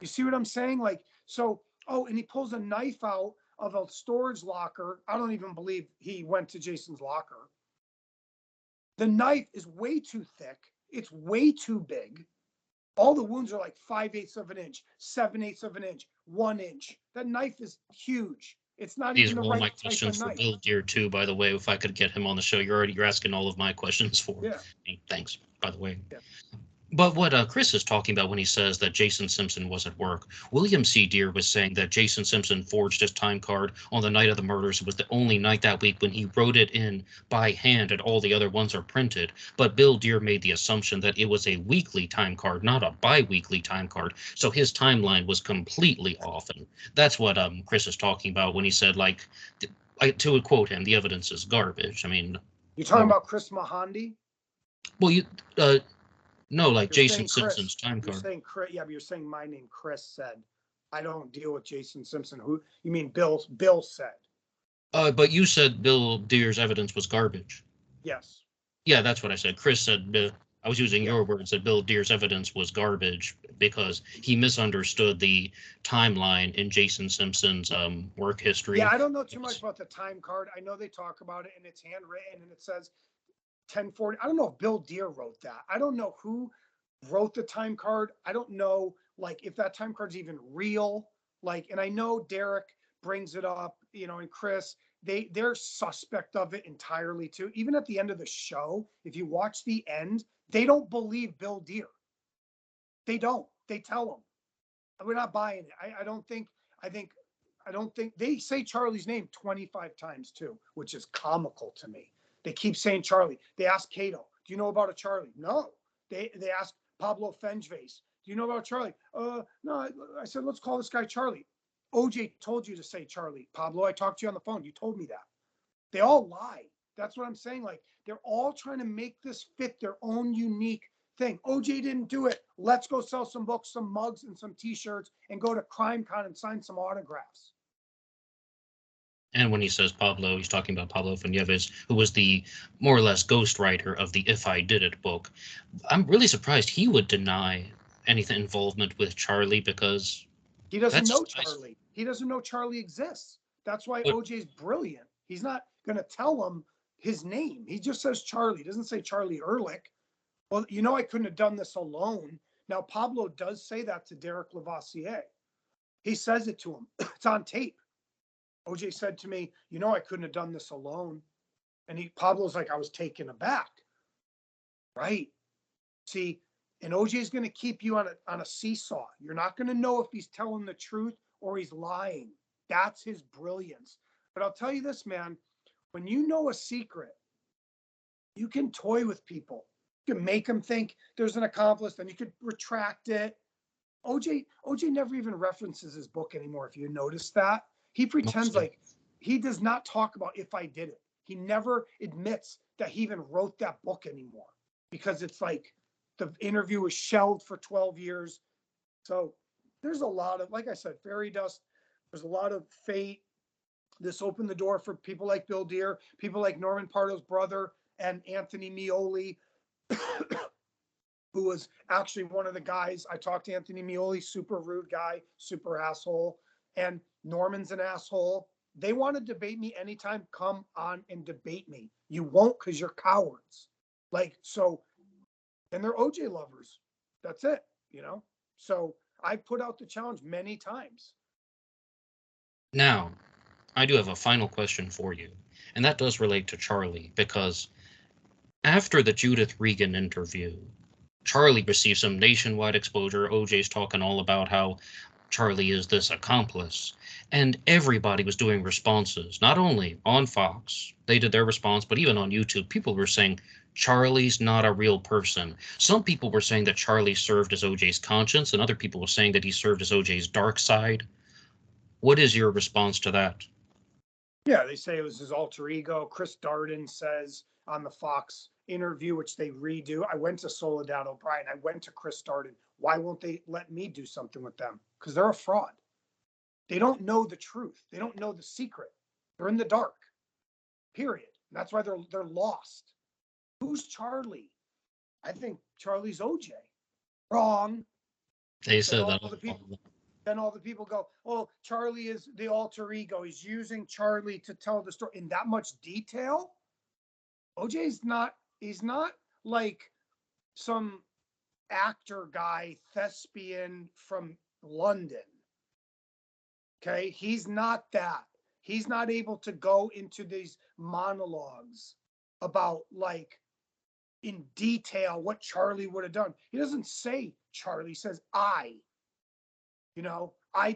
You see what I'm saying? Like, so, oh, and he pulls a knife out of a storage locker. I don't even believe he went to Jason's locker. The knife is way too thick. It's way too big. All the wounds are like 5/8 of an inch, 7/8 of an inch, 1 inch. That knife is huge. It's not These even are the all right my type of questions for knife. Bill Deere too, by the way. If I could get him on the show, you're asking all of my questions for Yeah. me. Thanks, by the way. Yeah. But what Chris is talking about when he says that Jason Simpson was at work, William C. Deere was saying that Jason Simpson forged his time card on the night of the murders. It was the only night that week when he wrote it in by hand and all the other ones are printed. But Bill Deere made the assumption that it was a weekly time card, not a bi-weekly time card. So his timeline was completely off. And that's what Chris is talking about when he said, like, to quote him, the evidence is garbage. I mean, you're talking about Chris Mahandi? well, no, like You're Jason saying Simpson's Chris. time You're card. saying Chris. Yeah, but you're saying my name. Chris said, I don't deal with Jason Simpson. Who you mean? Bill said. But you said Bill Deere's evidence was garbage. Yes. Yeah, that's what I said. Chris said, I was using Yeah. your words, that Bill Deere's evidence was garbage because he misunderstood the timeline in Jason Simpson's work history. Yeah, I don't know too much about the time card. I know they talk about it and it's handwritten and it says 1040. I don't know if Bill Deere wrote that. I don't know who wrote the time card. I don't know, like, if that time card's even real. Like, and I know Derek brings it up, and Chris, they're suspect of it entirely too. Even at the end of the show, if you watch the end, they don't believe Bill Deere. They don't. They tell him, we're not buying it. I don't think they say Charlie's name 25 times too, which is comical to me. They keep saying Charlie. They ask Cato, do you know about a Charlie? No. They ask Pablo Fengeves, do you know about Charlie? No. I said, let's call this guy Charlie. OJ told you to say Charlie. Pablo, I talked to you on the phone. You told me that. They all lie. That's what I'm saying. Like, they're all trying to make this fit their own unique thing. OJ didn't do it. Let's go sell some books, some mugs, and some T-shirts, and go to CrimeCon and sign some autographs. And when he says Pablo, he's talking about Pablo Fengeves, who was the more or less ghostwriter of the If I Did It book. I'm really surprised he would deny anything involvement with Charlie because he doesn't know Charlie. He doesn't know Charlie exists. That's why OJ's brilliant. He's not going to tell him his name. He just says Charlie. He doesn't say Charlie Ehrlich. Well, I couldn't have done this alone. Now, Pablo does say that to Derek Lavoisier. He says it to him. It's on tape. OJ said to me, I couldn't have done this alone. And Pablo's like, I was taken aback. Right. See, and OJ's going to keep you on a seesaw. You're not going to know if he's telling the truth or he's lying. That's his brilliance. But I'll tell you this, man, when you know a secret, you can toy with people. You can make them think there's an accomplice, then you could retract it. OJ never even references his book anymore, if you notice that. He pretends like he does not talk about If I Did It. He never admits that he even wrote that book anymore because it's like the interview was shelved for 12 years. So there's a lot of, like I said, fairy dust. There's a lot of fate. This opened the door for people like Bill Deere, people like Norman Pardo's brother and Anthony Mioli, who was actually one of the guys. I talked to Anthony Mioli, super rude guy, super asshole. And Norman's an asshole. They want to debate me anytime. Come on and debate me. You won't because you're cowards. And they're OJ lovers. That's it, So I put out the challenge many times. Now, I do have a final question for you, and that does relate to Charlie, because after the Judith Regan interview, Charlie received some nationwide exposure. OJ's talking all about how Charlie is this accomplice. And everybody was doing responses, not only on Fox, they did their response, but even on YouTube, people were saying, Charlie's not a real person. Some people were saying that Charlie served as OJ's conscience, and other people were saying that he served as OJ's dark side. What is your response to that? Yeah, they say it was his alter ego. Chris Darden says on the Fox interview, which they redo, I went to Soledad O'Brien. I went to Chris Darden. Why won't they let me do something with them? Because they're a fraud. They don't know the truth. They don't know the secret. They're in the dark, period. And that's why they're lost. Who's Charlie? I think Charlie's OJ. Wrong. They said that. then all the people go, oh, Charlie is the alter ego. He's using Charlie to tell the story in that much detail. OJ's not, he's not like some actor guy, thespian from London. Okay. He's not that. He's not able to go into these monologues about like in detail what Charlie would have done. He doesn't say Charlie, says I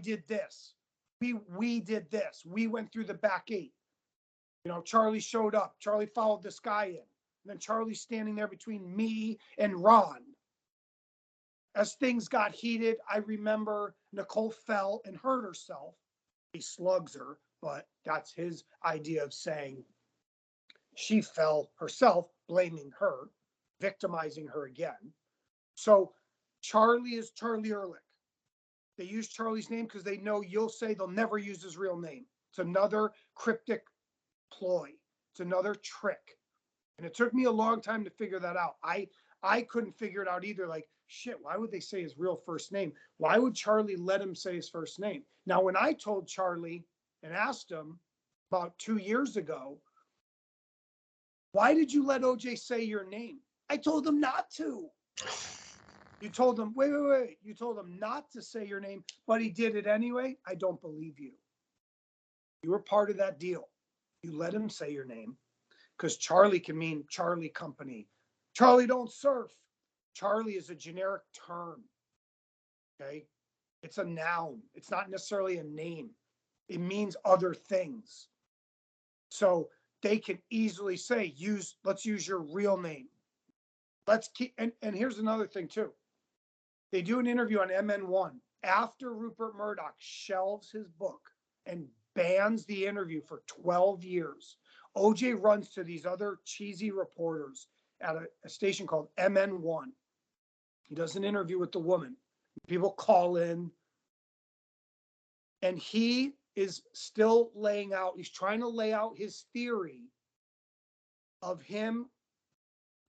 did this. We did this. We went through the back gate. Charlie showed up. Charlie followed this guy in. And then Charlie's standing there between me and Ron. As things got heated, I remember Nicole fell and hurt herself. He slugs her, but that's his idea of saying she fell herself, blaming her, victimizing her again. So Charlie is Charlie Ehrlich. They use Charlie's name because they know you'll say they'll never use his real name. It's another cryptic ploy. It's another trick. And it took me a long time to figure that out. I couldn't figure it out either. Like, shit, why would they say his real first name? Why would Charlie let him say his first name? Now, when I told Charlie and asked him about 2 years ago, why did you let OJ say your name? I told him not to. You told him, wait. You told him not to say your name, but he did it anyway. I don't believe you. You were part of that deal. You let him say your name because Charlie can mean Charlie Company. Charlie don't surf. Charlie is a generic term. Okay. It's a noun. It's not necessarily a name. It means other things. So they can easily say, let's use your real name. Let's keep, and here's another thing too. They do an interview on MN1 after Rupert Murdoch shelves his book and bans the interview for 12 years. OJ runs to these other cheesy reporters at a station called MN1. He does an interview with the woman. People call in. And he is still he's trying to lay out his theory of him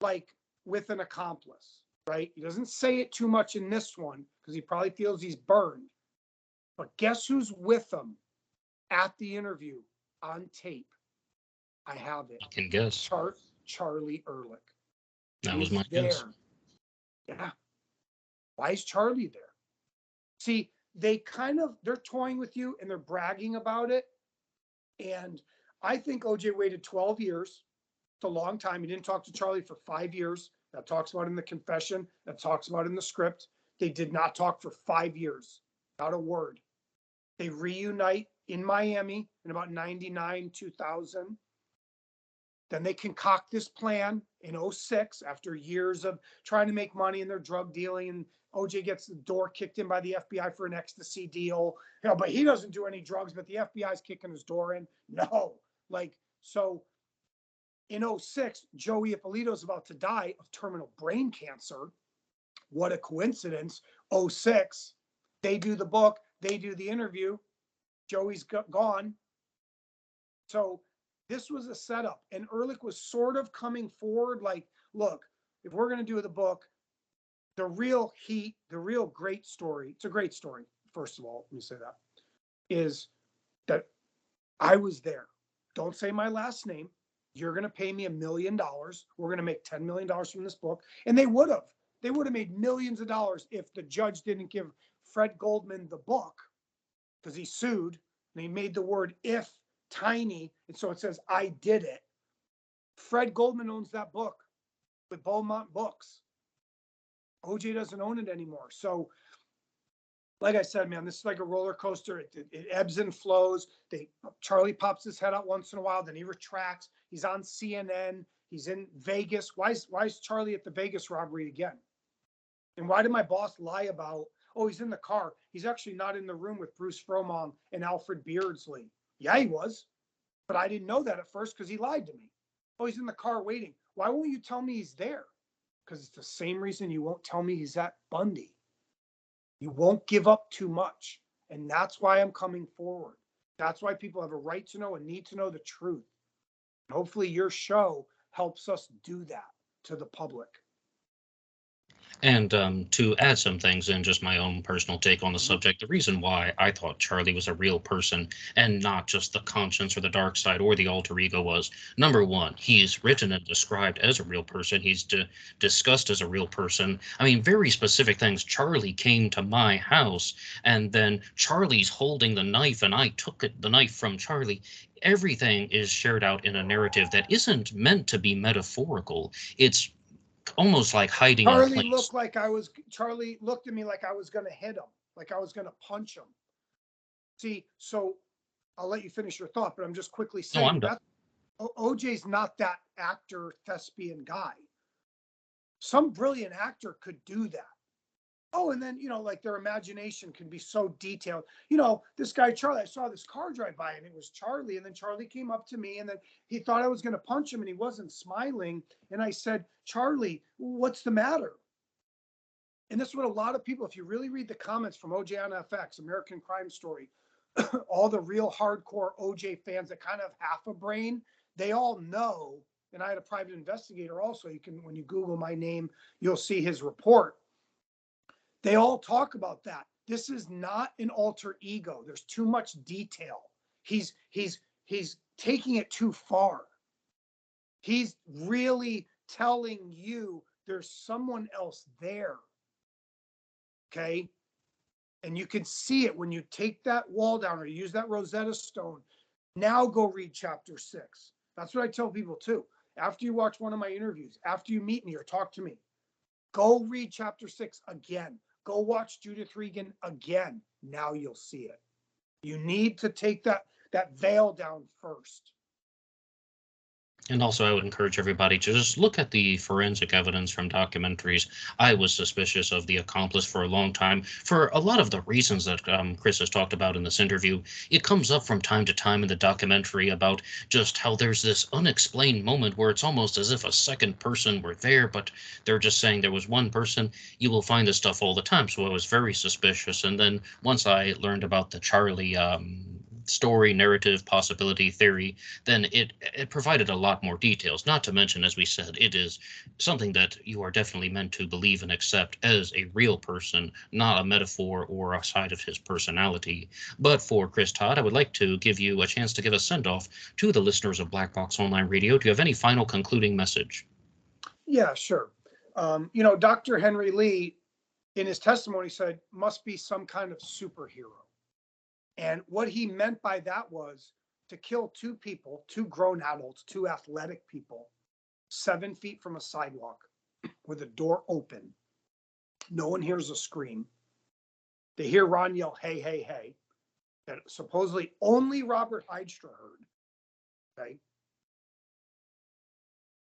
like with an accomplice, right? He doesn't say it too much in this one because he probably feels he's burned. But guess who's with him at the interview on tape? I have it. I can guess. Charlie Ehrlich. That was my guess. Yeah. Why is Charlie there? See, they're toying with you and they're bragging about it. And I think OJ waited 12 years. It's a long time. He didn't talk to Charlie for 5 years. That talks about in the confession. That talks about in the script. They did not talk for 5 years. Not a word. They reunite in Miami in about 99, 2000. Then they concoct this plan in 2006 after years of trying to make money in their drug dealing. And OJ gets the door kicked in by the FBI for an ecstasy deal. But he doesn't do any drugs, but the FBI's kicking his door in. No. So in 2006, Joey Ippolito's about to die of terminal brain cancer. What a coincidence. 2006, they do the book. They do the interview. Joey's gone. So this was a setup, and Ehrlich was sort of coming forward like, look, if we're going to do the book, the real heat, the real great story, it's a great story, first of all, let me say that, is that I was there. Don't say my last name. You're going to pay me $1 million. We're going to make $10 million from this book. And they would have. They would have made millions of dollars if the judge didn't give Fred Goldman the book, because he sued, and he made the word if tiny, and so it says I did it. Fred Goldman owns that book with Beaumont Books. OJ doesn't own it anymore. So like I said, man, this is like a roller coaster. It ebbs and flows. Charlie pops his head out once in a while, then he retracts. He's on CNN. He's in Vegas. Why is Charlie at the Vegas robbery again? And why did my boss lie about, oh, he's in the car. He's actually not in the room with Bruce Fromong and Alfred Beardsley. Yeah, he was. But I didn't know that at first because he lied to me. Oh, he's in the car waiting. Why won't you tell me he's there? Because it's the same reason you won't tell me he's at Bundy. You won't give up too much. And that's why I'm coming forward. That's why people have a right to know and need to know the truth. Hopefully your show helps us do that to the public. And to add some things in, just my own personal take on the Mhm. subject, the reason why I thought Charlie was a real person and not just the conscience or the dark side or the alter ego was, number one, he's written and described as a real person. He's discussed as a real person. I mean, very specific things. Charlie came to my house, and then Charlie's holding the knife, and I took the knife from Charlie. Everything is shared out in a narrative that isn't meant to be metaphorical. It's almost like hiding in place. Charlie looked at me like I was going to hit him, like I was going to punch him. See, so I'll let you finish your thought, but I'm just quickly No, I'm saying done. that OJ's not that actor thespian guy. Some brilliant actor could do that. Oh, and then, like their imagination can be so detailed. This guy, Charlie, I saw this car drive by and it was Charlie. And then Charlie came up to me and then he thought I was going to punch him and he wasn't smiling. And I said, Charlie, what's the matter? And this is what a lot of people, if you really read the comments from OJ on FX, American Crime Story, all the real hardcore OJ fans that kind of have half a brain, they all know. And I had a private investigator also. You can, when you Google my name, you'll see his report. They all talk about that. This is not an alter ego. There's too much detail. He's taking it too far. He's really telling you there's someone else there. Okay? And you can see it when you take that wall down or use that Rosetta Stone. Now go read chapter 6. That's what I tell people too. After you watch one of my interviews, after you meet me or talk to me, go read chapter 6 again. Go watch Judith Regan again. Now you'll see it. You need to take that veil down first. And also, I would encourage everybody to just look at the forensic evidence from documentaries. I was suspicious of the accomplice for a long time for a lot of the reasons that Chris has talked about in this interview. It comes up from time to time in the documentary about just how there's this unexplained moment where it's almost as if a second person were there, but they're just saying there was one person. You will find this stuff all the time. So I was very suspicious. And then once I learned about the Charlie story, narrative, possibility, theory, then it provided a lot more details. Not to mention, as we said, it is something that you are definitely meant to believe and accept as a real person, not a metaphor or a side of his personality. But for Chris Todd, I would like to give you a chance to give a send off to the listeners of Black Box Online Radio. Do you have any final concluding message? Yeah, sure. Dr. Henry Lee, in his testimony, said must be some kind of superhero. And what he meant by that was to kill two people, two grown adults, two athletic people, 7 feet from a sidewalk with a door open. No one hears a scream. They hear Ron yell, hey, hey, hey, that supposedly only Robert Hydra heard. Okay.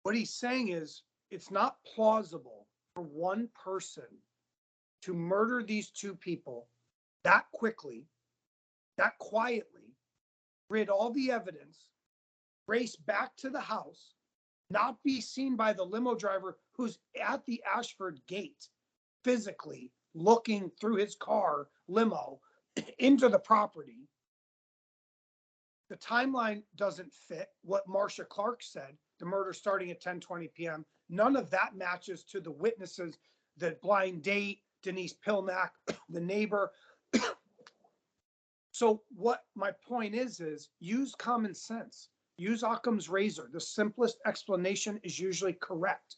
What he's saying is it's not plausible for one person to murder these two people that quickly, that quietly, rid all the evidence, race back to the house, not be seen by the limo driver who's at the Ashford gate, physically looking through his car limo into the property. The timeline doesn't fit what Marcia Clark said, the murder starting at 10:20 p.m. None of that matches to the witnesses, the blind date, Denise Pilnack, the neighbor. So what my point is use common sense. Use Occam's razor. The simplest explanation is usually correct.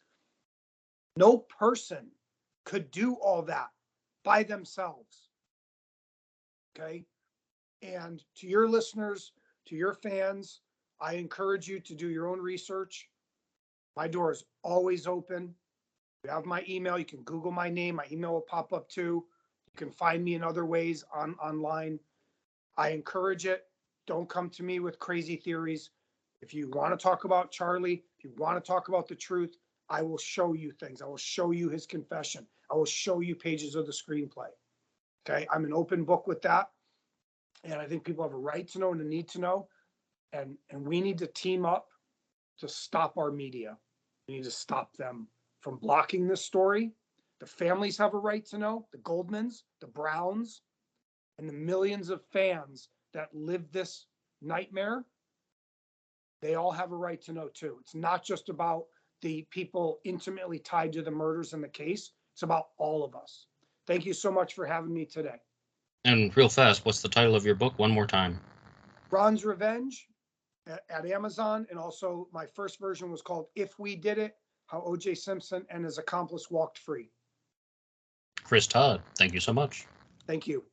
No person could do all that by themselves. Okay. And to your listeners, to your fans, I encourage you to do your own research. My door is always open. You have my email. You can Google my name. My email will pop up too. You can find me in other ways online. I encourage it. Don't come to me with crazy theories. If you want to talk about Charlie, if you want to talk about the truth, I will show you things. I will show you his confession. I will show you pages of the screenplay. Okay. I'm an open book with that. And I think people have a right to know and a need to know. And we need to team up to stop our media. We need to stop them from blocking this story. The families have a right to know, the Goldmans, the Browns, and the millions of fans that live this nightmare. They all have a right to know too. It's not just about the people intimately tied to the murders in the case. It's about all of us. Thank you so much for having me today. And real fast, what's the title of your book one more time? Ron's Revenge at Amazon. And also my first version was called If We Did It, How O.J. Simpson and His Accomplice Walked Free. Chris Todd, thank you so much. Thank you.